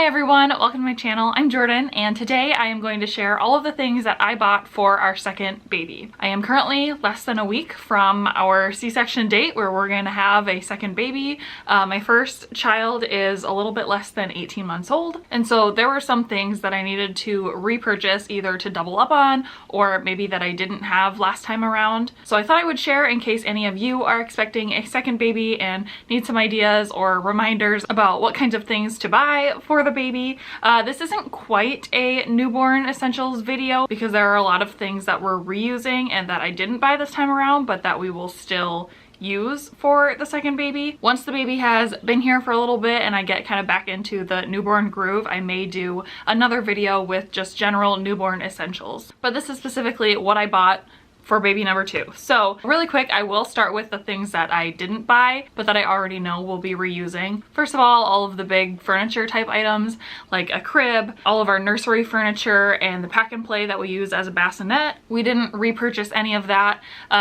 Hi everyone, welcome to my channel. I'm Jordan and today I am going to share all of the things that I bought for our second baby. I am currently less than a week from our C-section date where we're going to have a second baby. My first child is a little bit less than 18 months old, and so there were some things that I needed to repurchase either to double up on or maybe that I didn't have last time around. So I thought I would share in case any of you are expecting a second baby and need some ideas or reminders about what kinds of things to buy for the baby. This isn't quite a newborn essentials video because there are a lot of things that we're reusing and that I didn't buy this time around, but that we will still use for the second baby. Once the baby has been here for a little bit and I get kind of back into the newborn groove, I may do another video with just general newborn essentials. But this is specifically what I bought for baby number 2. So really quick, I will start with the things that I didn't buy but that I already know we'll be reusing. First of all of the big furniture type items like a crib, all of our nursery furniture, and the pack and play that we use as a bassinet. We didn't repurchase any of that.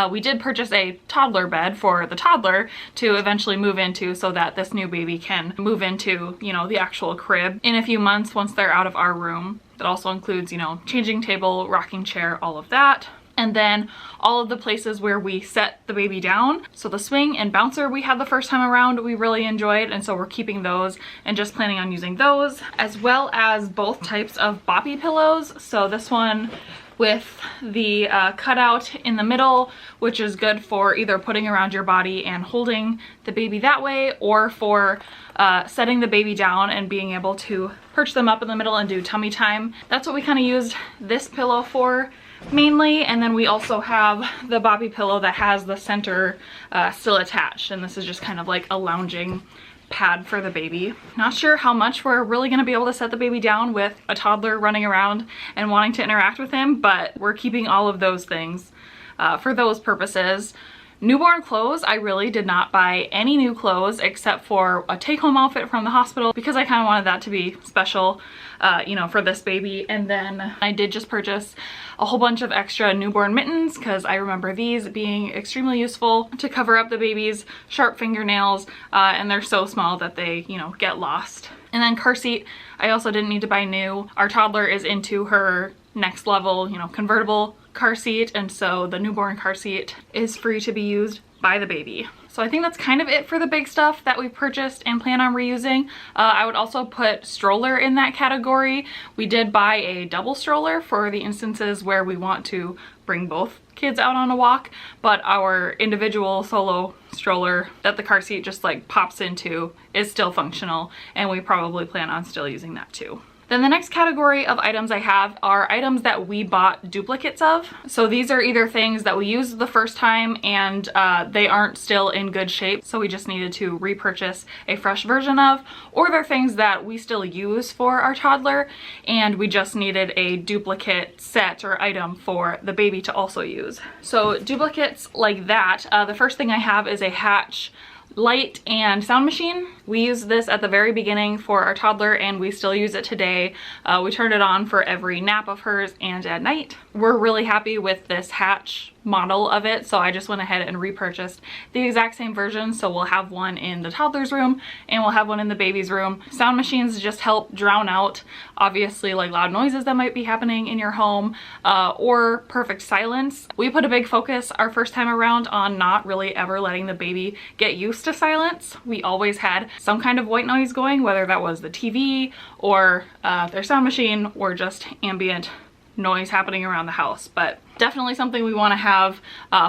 We did purchase a toddler bed for the toddler to eventually move into so that this new baby can move into, you know, the actual crib in a few months once they're out of our room. That also includes, you know, changing table, rocking chair, all of that. And then all of the places where we set the baby down. So the swing and bouncer we had the first time around, we really enjoyed, and so we're keeping those and just planning on using those, as well as both types of boppy pillows. So this one with the cutout in the middle, which is good for either putting around your body and holding the baby that way, or for setting the baby down and being able to perch them up in the middle and do tummy time. That's what we kind of used this pillow for mainly. And then we also have the boppy pillow that has the center still attached, and this is just kind of like a lounging pad for the baby. Not sure how much we're really going to be able to set the baby down with a toddler running around and wanting to interact with him, but we're keeping all of those things for those purposes. Newborn clothes, I really did not buy any new clothes except for a take-home outfit from the hospital because I kind of wanted that to be special, you know, for this baby. And then I did just purchase a whole bunch of extra newborn mittens because I remember these being extremely useful to cover up the baby's sharp fingernails, and they're so small that they, you know, get lost. And then car seat, I also didn't need to buy new. Our toddler is into her next level, you know, convertible car seat, and so the newborn car seat is free to be used by the baby. So I think that's kind of it for the big stuff that we purchased and plan on reusing. I would also put stroller in that category. We did buy a double stroller for the instances where we want to bring both kids out on a walk, but our individual solo stroller that the car seat just like pops into is still functional, and we probably plan on still using that too. Then the next category of items I have are items that we bought duplicates of. So these are either things that we used the first time and they aren't still in good shape, so we just needed to repurchase a fresh version of, or they're things that we still use for our toddler and we just needed a duplicate set or item for the baby to also use. So duplicates like that, the first thing I have is a Hatch light and sound machine. We used this at the very beginning for our toddler and we still use it today. We turned it on for every nap of hers and at night. We're really happy with this Hatch model of it, so I just went ahead and repurchased the exact same version. So we'll have one in the toddler's room and we'll have one in the baby's room. Sound machines just help drown out obviously like loud noises that might be happening in your home, or perfect silence. We put a big focus our first time around on not really ever letting the baby get used to silence. We always had some kind of white noise going, whether that was the TV or their sound machine or just ambient noise happening around the house. But definitely something we want to have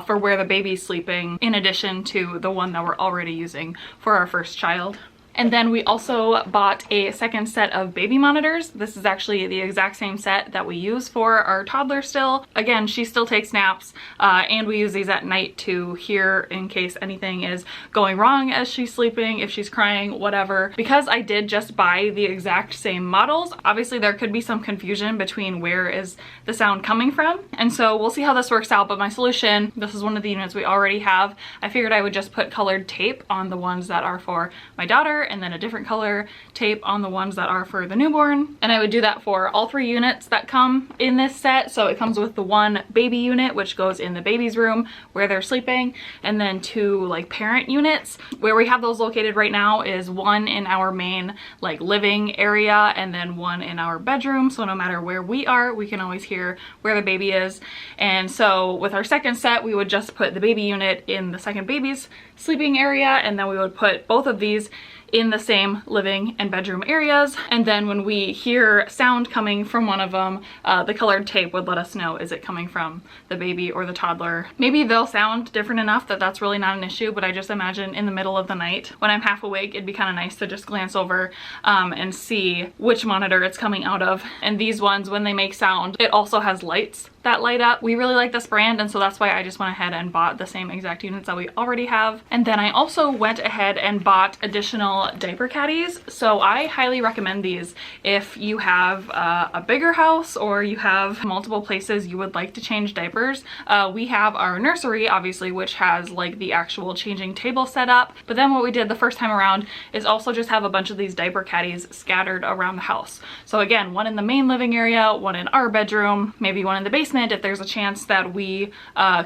for where the baby's sleeping, in addition to the one that we're already using for our first child. And then we also bought a second set of baby monitors. This is actually the exact same set that we use for our toddler still. Again, she still takes naps, and we use these at night to hear in case anything is going wrong as she's sleeping, if she's crying, whatever. Because I did just buy the exact same models, obviously there could be some confusion between where is the sound coming from. And so we'll see how this works out, but my solution, this is one of the units we already have. I figured I would just put colored tape on the ones that are for my daughter and then a different color tape on the ones that are for the newborn. And I would do that for all 3 units that come in this set. So it comes with the 1 baby unit, which goes in the baby's room where they're sleeping, and then 2 like parent units. Where we have those located right now is 1 in our main like living area and then 1 in our bedroom. So no matter where we are, we can always hear where the baby is. And so with our second set, we would just put the baby unit in the second baby's sleeping area, and then we would put both of these in the same living and bedroom areas. And then when we hear sound coming from one of them, the colored tape would let us know, is it coming from the baby or the toddler? Maybe they'll sound different enough that that's really not an issue, but I just imagine in the middle of the night when I'm half awake, it'd be kind of nice to just glance over and see which monitor it's coming out of. And these ones, when they make sound, it also has lights that light up. We really like this brand, and so that's why I just went ahead and bought the same exact units that we already have. And then I also went ahead and bought additional diaper caddies. So I highly recommend these if you have a bigger house or you have multiple places you would like to change diapers. We have our nursery, obviously, which has like the actual changing table set up. But then what we did the first time around is also just have a bunch of these diaper caddies scattered around the house. So again, 1 in the main living area, 1 in our bedroom, maybe 1 in the basement if there's a chance that we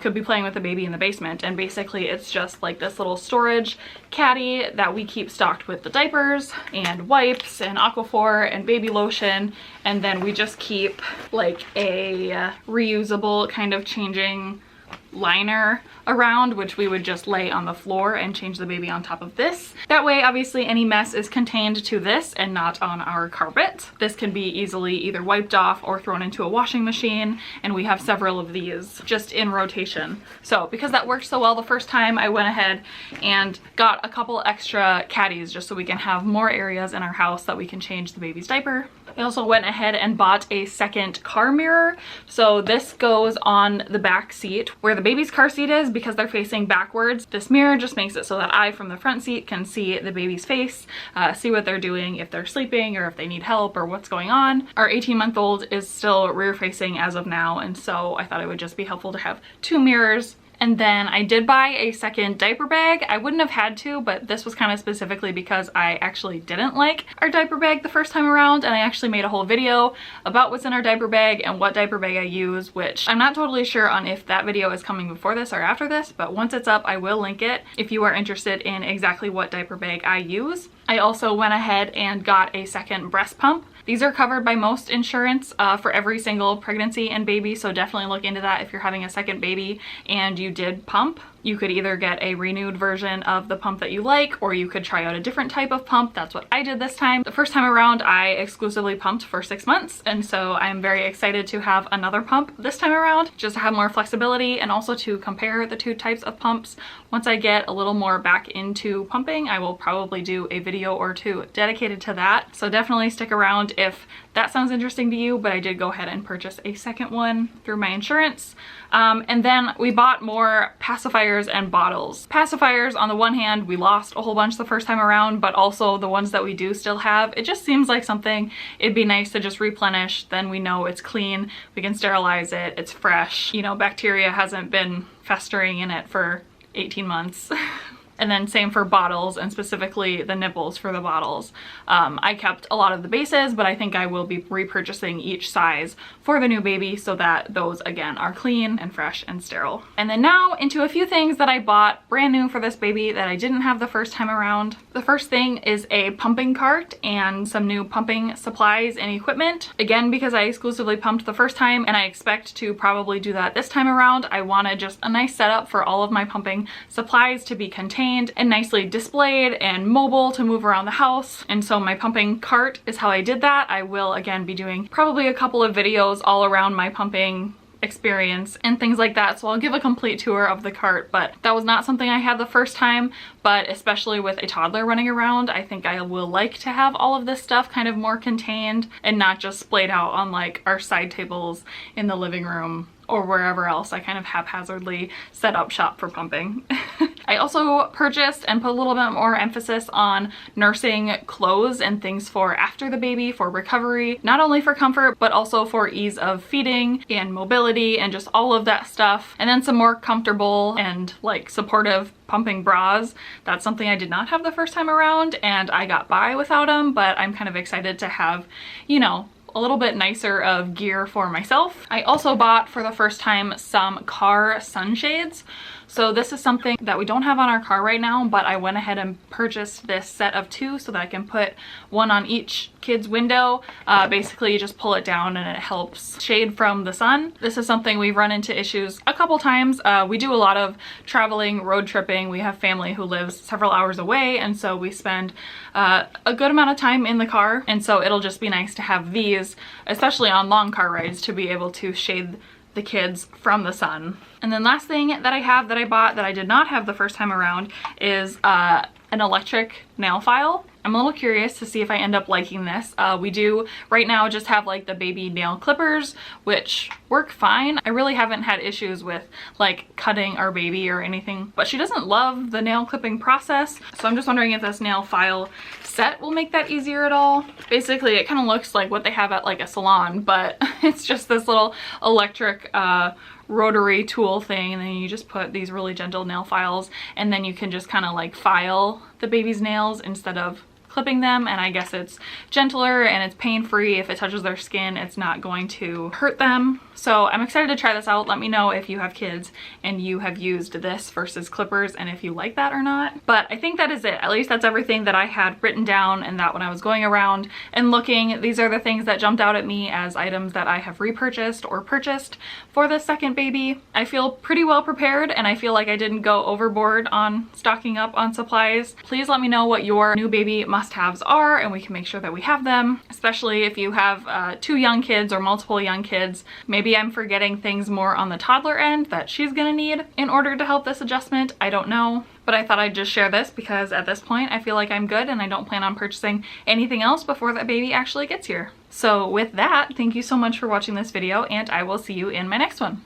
could be playing with the baby in the basement. And basically it's just like this little storage caddy that we keep stocked with the diapers and wipes and Aquaphor and baby lotion, and then we just keep like a reusable kind of changing liner around, which we would just lay on the floor and change the baby on top of this. That way, obviously, any mess is contained to this and not on our carpet. This can be easily either wiped off or thrown into a washing machine, and we have several of these just in rotation. So because that worked so well the first time, I went ahead and got a couple extra caddies just so we can have more areas in our house that we can change the baby's diaper. I also went ahead and bought a second car mirror. So this goes on the back seat where the baby's car seat is, because they're facing backwards. This mirror just makes it so that I, from the front seat, can see the baby's face, see what they're doing, if they're sleeping or if they need help or what's going on. Our 18-month-old is still rear facing as of now, and so I thought it would just be helpful to have 2 mirrors. And then I did buy a second diaper bag. I wouldn't have had to, but this was kind of specifically because I actually didn't like our diaper bag the first time around, and I actually made a whole video about what's in our diaper bag and what diaper bag I use, which I'm not totally sure on if that video is coming before this or after this, but once it's up, I will link it if you are interested in exactly what diaper bag I use. I also went ahead and got a second breast pump. These are covered by most insurance for every single pregnancy and baby, so definitely look into that if you're having a second baby and you did pump. You could either get a renewed version of the pump that you like, or you could try out a different type of pump. That's what I did this time. The first time around, I exclusively pumped for 6 months, and so I'm very excited to have another pump this time around, just to have more flexibility and also to compare the 2 types of pumps. Once I get a little more back into pumping, I will probably do a video or 2 dedicated to that. So definitely stick around if that sounds interesting to you, but I did go ahead and purchase a second one through my insurance. And then we bought more pacifiers and bottles. Pacifiers, on the one hand, we lost a whole bunch the first time around, but also the ones that we do still have, it just seems like something it'd be nice to just replenish. Then we know it's clean, we can sterilize it, it's fresh. You know, bacteria hasn't been festering in it for 18 months. And then same for bottles, and specifically the nipples for the bottles. I kept a lot of the bases, but I think I will be repurchasing each size for the new baby so that those again are clean and fresh and sterile. And then now into a few things that I bought brand new for this baby that I didn't have the first time around. The first thing is a pumping cart and some new pumping supplies and equipment. Again, because I exclusively pumped the first time and I expect to probably do that this time around, I wanted just a nice setup for all of my pumping supplies to be contained and nicely displayed and mobile to move around the house. And so my pumping cart is how I did that. I will again be doing probably a couple of videos all around my pumping experience and things like that, so I'll give a complete tour of the cart. But that was not something I had the first time, but especially with a toddler running around, I think I will like to have all of this stuff kind of more contained and not just splayed out on like our side tables in the living room or wherever else I kind of haphazardly set up shop for pumping. I also purchased and put a little bit more emphasis on nursing clothes and things for after the baby, for recovery, not only for comfort, but also for ease of feeding and mobility and just all of that stuff. And then some more comfortable and like supportive pumping bras. That's something I did not have the first time around, and I got by without them, but I'm kind of excited to have, you know, a little bit nicer of gear for myself. I also bought for the first time some car sunshades. So this is something that we don't have on our car right now, but I went ahead and purchased this set of 2 so that I can put one on each kid's window. Basically you just pull it down and it helps shade from the sun. This is something we've run into issues a couple times. We do a lot of traveling, road tripping. We have family who lives several hours away, and so we spend a good amount of time in the car, and so it'll just be nice to have these, especially on long car rides, to be able to shade the kids from the sun. And then last thing that I have that I bought that I did not have the first time around is an electric nail file. I'm a little curious to see if I end up liking this. We do right now just have like the baby nail clippers, which work fine. I really haven't had issues with like cutting our baby or anything, but she doesn't love the nail clipping process. So I'm just wondering if this nail file set will make that easier at all. Basically it kind of looks like what they have at like a salon, but it's just this little electric rotary tool thing, and then you just put these really gentle nail files, and then you can just kind of like file the baby's nails instead of clipping them. And I guess it's gentler and it's pain-free. If it touches their skin, it's not going to hurt them. So I'm excited to try this out. Let me know if you have kids and you have used this versus clippers and if you like that or not. But I think that is it. At least that's everything that I had written down, and that when I was going around and looking, these are the things that jumped out at me as items that I have repurchased or purchased for the second baby. I feel pretty well prepared, and I feel like I didn't go overboard on stocking up on supplies. Please let me know what your new baby must-haves are, and we can make sure that we have them, especially if you have 2 young kids or multiple young kids. Maybe I'm forgetting things more on the toddler end that she's gonna need in order to help this adjustment. I don't know, but I thought I'd just share this because at this point I feel like I'm good and I don't plan on purchasing anything else before that baby actually gets here. So with that, thank you so much for watching this video, and I will see you in my next one.